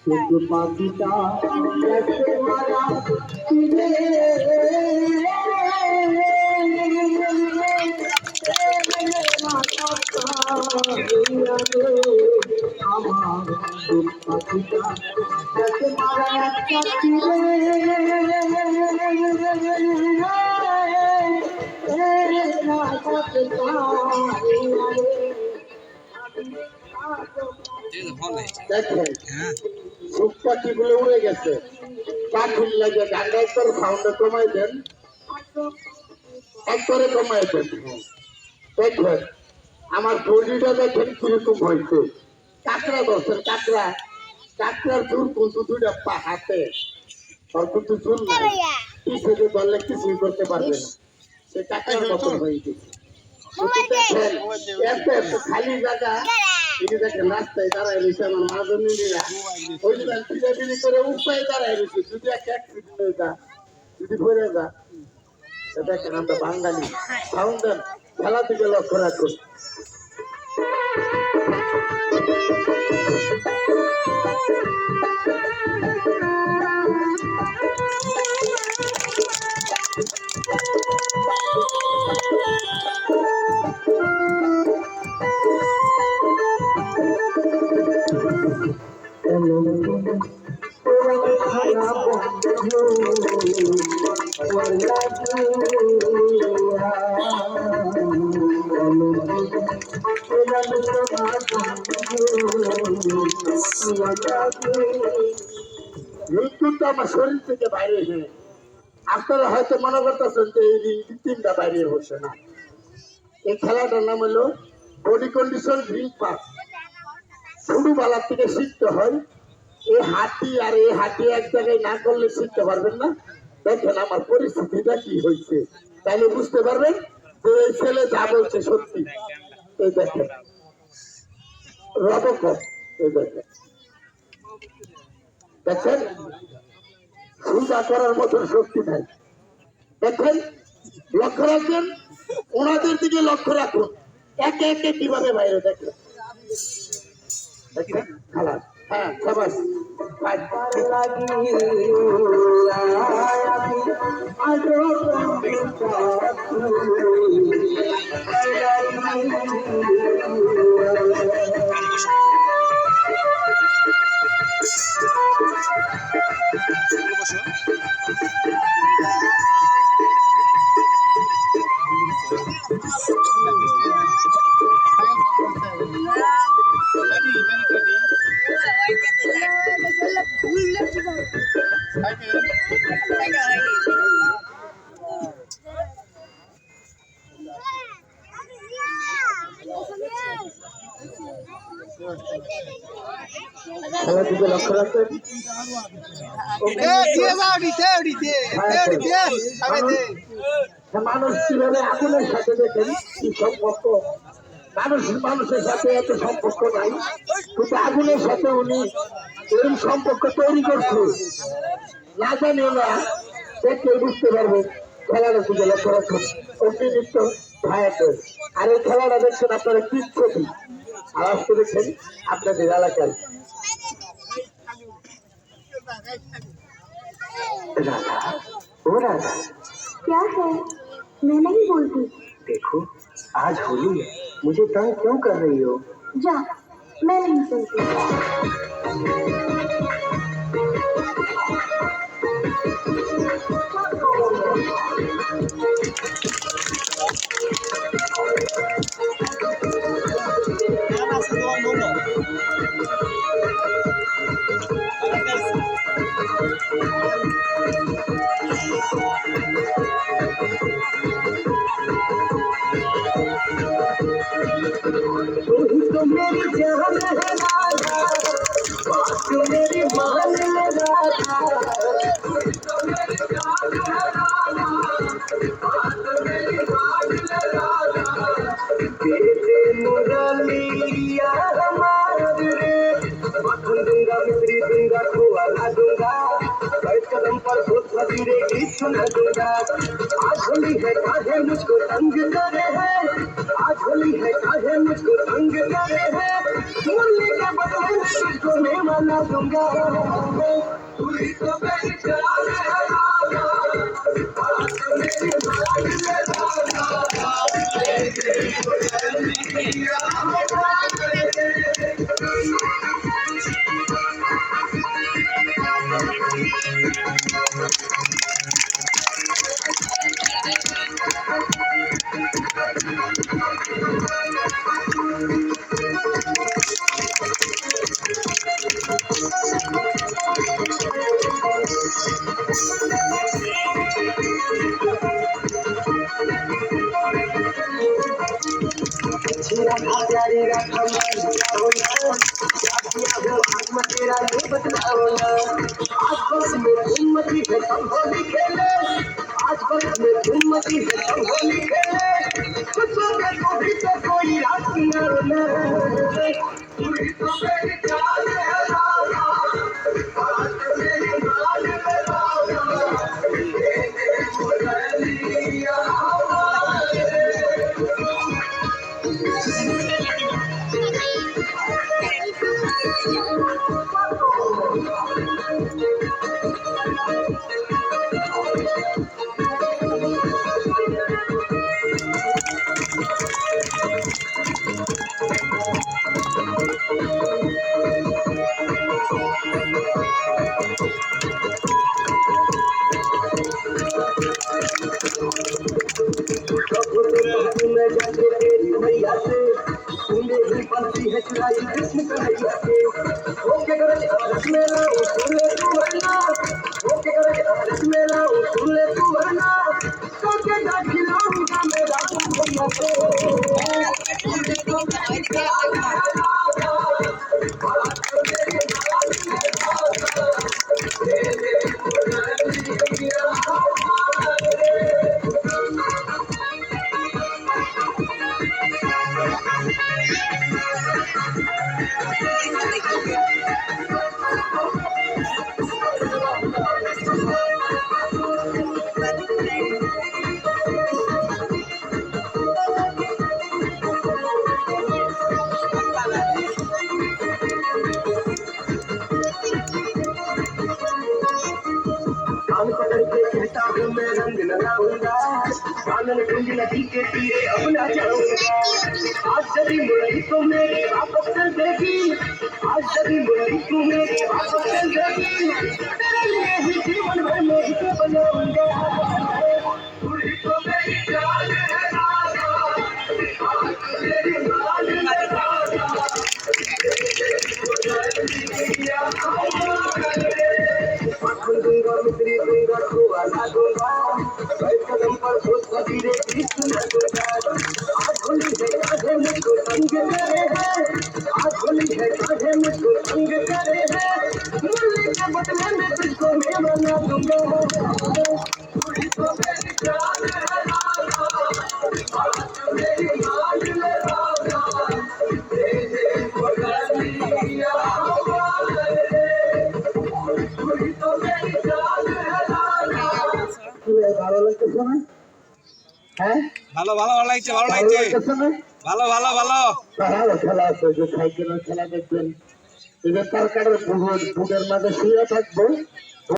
শুধু পাখিটা দেখতে মারা ফিরে আমার পাখিটা দেখতে মারা একটা দেখেন পাখি গুলো উড়ে গেছে পাখির লাগে গানটা একবার সাউন্ডে কমাই দেন একবারে কমাই দেন দেখেন আমার বডিটা দেখেন কিরকম হয়েছে কাঁকড়া ধরছেন কাঁকড়া কাঁকড়ার জোর কিন্তু দুইটা পা হাতে অল্প তো জোর নাই পিছিয়ে ধরলে কিছুই করতে পারবে না সে কাঁকড়ার মতন হয়ে গেছে দেখেন এত এত খালি জায়গা দেখেন রাস্তায় দাঁড়ায় রয়েছে আমার মাজনীরা ওই বিড়াবিড়ি করে উপায় দাঁড়ায় রয়েছে যদি একটা অ্যাক্সিডেন্ট হয়ে যা যদি ভরে যা দেখেন আমরা বাঙালি সাউন্ড খেলা থেকে লক্ষ্য রাখুন কিন্তু আমার শরীর থেকে বাইরে হয়ে আপনারা হয়তো মনে করতেছেন যে এই তিনটা বাইরে হচ্ছে না এই খেলাটার নাম হলো বডি কন্ডিশন ড্রিল পাস ছোটবেলার থেকে শিখতে হয় এই হাঁটি আর এই হাঁটি এক জায়গায় না করলে শিখতে পারবেন না দেখেন আমার পরিস্থিতিটা কি হয়েছে তাইলে বুঝতে পারবেন যে এই ছেলে যা বলছে সত্যি এই দেখেন রবকপ এই দেখেন দেখেন সোজা করার মতন শক্তি নাই দেখেন লক্ষ্য রাখবেন ওনাদের দিকে লক্ষ্য রাখুন একে একে কিভাবে বাইরে দেখেন দেখেন খেলা হ্যাঁ সবাই খেলার দিকে লক্ষ্য রাখবেন মানুষ কিভাবে আগুনের সাথে দেখেন কি সম্পর্ক মানুষের সাথে এত সম্পর্ক নাই কিন্তু আগুনের সাথে উনি এরকম সম্পর্ক তৈরি করছে না জানিও না দেখলে বুঝতে পারবেন খেলাটা দিকে লক্ষ্য রাখুন অগ্নিনৃত্য ভায়াতের আর এই খেলাটা দেখছেন আপনারা কি ছবি আওয়াজ করে দেখছেন আপনাদের এলাকায় राधा ओ राधा क्या है मैं नहीं बोलती देखो आज होली है मुझे तंग क्यों कर रही हो जा मैं नहीं सुनती तो मेरी जान है राधा तो मेरी मान है राधा मुरलिया हमारे दूंगा मिश्री दूंगा खोआ दूंगा कदम पर धीरे गीत सुना दूंगा आज होली है काहे मुझको तंग करे है आज होली है काहे मुझको तंग करे है मुरली के बदले में तुझको मैं मना दूंगा पूरी तो मेरी जान है राजा आज मेरी जान है राजा तेरा प्यारे रखा मैं तेरा ये बतलाओ ना आज बस मेरा हिम्मती है सब होली खेले आज बस मेरा हिम्मती है सब होली खेले कुछ के तो भी तो कोई रात ना पूरी तो मेरी जान है राजा आज मेरी जान है राजा मुरलिया में जाके तेरी मैया से तूने ही बनती है चुराई कृष्ण कन्हैया से ओके करे रस मेला सुन ले तू वरना ओके करे रस मेला सुन ले तू वरना ओके जा खिलाऊंगा मेरा भैया से कान पकड़ के कहता हूँ मैं रंग लगाऊंगा कानन कुंज नदी के तीरे अपना जाऊंगा आज यदि मुरली तो मेरी वापस चल देगी आज यदि मुरली तो मेरी वापस चल देगी तेरे लिए ही जीवन भर मैं इसे बनाऊंगा पूरी तो मेरी जान है राजा आज मेरी जान है राजा दूंगा मित्री दूंगा खोआ ला दूंगा कदम पर सोच धीरे गीत सुना दूंगा आज होली है काहे मुझको तंग करे है आज होली है काहे मुझको तंग करे है मुरली के बदले में तुझको मैं मना दूंगा पूरी तो मेरी जान है राजा आज मेरी जान है राजा ভালো লাগতেছে না হ্যাঁ ভালো ভালো ভালো লাগছে ভালো লাগছে লাগতেছে না ভালো ভালো ভালো ভালো খেলা আছে যে সাইকেলের খেলা দেখবেন এটা তার কারণে বুকের মাঝে শুয়ে থাকবো